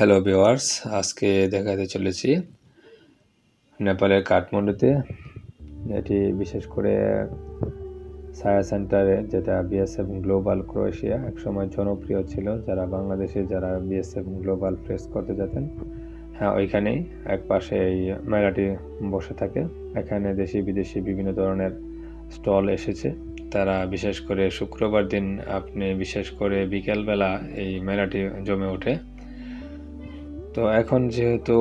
Hello viewers, আজকে দেখাতে চলেছি নেপালের কাঠমান্ডুতে। এটি বিশেষ করে ছায়া সেন্টারে, যেটা বিএসএফ গ্লোবাল ক্রোয়েশিয়া একসময় জনপ্রিয় ছিল, যারা বাংলাদেশে যারা বিএসএফ গ্লোবাল ফেস করতে যেতেন। হ্যাঁ, ওইখানেই এক পাশে এই মেলাটি বসে থাকে। এখানে দেশি বিদেশি বিভিন্ন ধরনের স্টল এসেছে। তারা বিশেষ করে শুক্রবার দিন আপনি বিশেষ করে বিকেলবেলা এই মেলাটি জমে ওঠে। তো এখন যেহেতু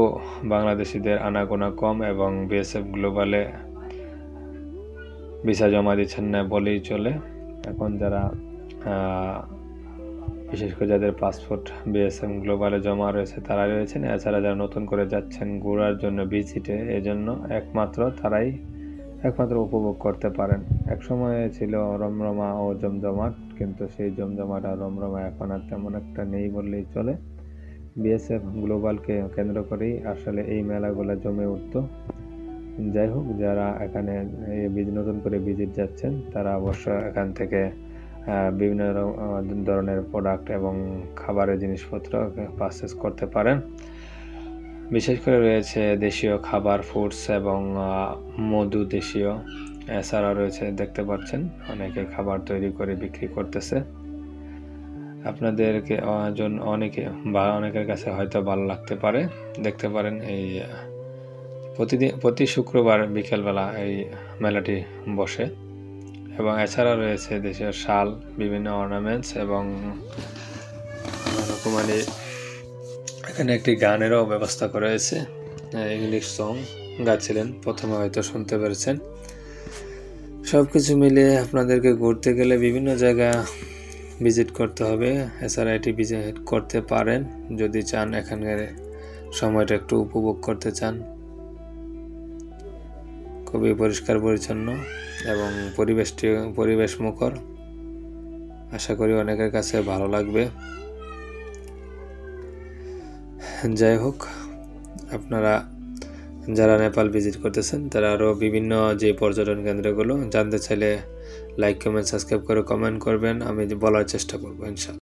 বাংলাদেশিদের আনাগোনা কম এবং বিএসএফ গ্লোবালে ভিসা জমা দিচ্ছেন না বলেই চলে। এখন যারা বিশেষ করে যাদের পাসপোর্ট বিএসএফ গ্লোবালে জমা রয়েছে তারা রয়েছেন, এছাড়া যারা নতুন করে যাচ্ছেন ঘোরার জন্য ভিজিটে, এজন্য তারাই একমাত্র উপভোগ করতে পারেন। একসময় ছিল রমরমা ও জমজমাট, কিন্তু সেই জমজমাট আর রমরমা এখন আর তেমন একটা নেই বললেই চলে। বিএসএফ গ্লোবালকে কেন্দ্র করেই আসলে এই মেলাগুলো জমে উঠত। যাই হোক, যারা এখানে নতুন করে ভিজিট যাচ্ছেন তারা অবশ্য এখান থেকে বিভিন্ন ধরনের প্রোডাক্ট এবং খাবারের জিনিসপত্র পারচেস করতে পারেন। বিশেষ করে রয়েছে দেশীয় খাবার, ফুডস এবং মধু দেশীয়। এছাড়া রয়েছে, দেখতে পাচ্ছেন, অনেকে খাবার তৈরি করে বিক্রি করতেছে। আপনাদেরকে অনেকের কাছে হয়তো ভালো লাগতে পারে। দেখতে পারেন এই প্রতি শুক্রবার বিকেলবেলা এই মেলাটি বসে। এবং এছাড়া রয়েছে দেশের শাল, বিভিন্ন অর্নামেন্টস এবং রকমারি। এখানে একটি গানেরও ব্যবস্থা করা হয়েছে। ইংলিশ সং গাচ্ছিলেন, প্রথমে হয়তো শুনতে পেরেছেন। সব কিছু মিলিয়ে আপনাদেরকে ঘুরতে গেলে বিভিন্ন জায়গা ভিজিট করতে হবে। এছাড়া এটি ভিজিট করতে পারেন যদি চান, এখানকার সময়টা একটু উপভোগ করতে চান। খুবই পরিষ্কার পরিচ্ছন্ন এবং পরিবেশ মুখর। আশা করি অনেকের কাছে ভালো লাগবে। যাই হোক, আপনারা যারা নেপাল ভিজিট করতেছেন তারা আরও বিভিন্ন যে পর্যটন কেন্দ্রগুলো জানতে চাইলে লাইক, কমেন্ট, সাবস্ক্রাইব করে কমেন্ট করবেন। আমি বলার চেষ্টা করবো ইনশাআল্লাহ।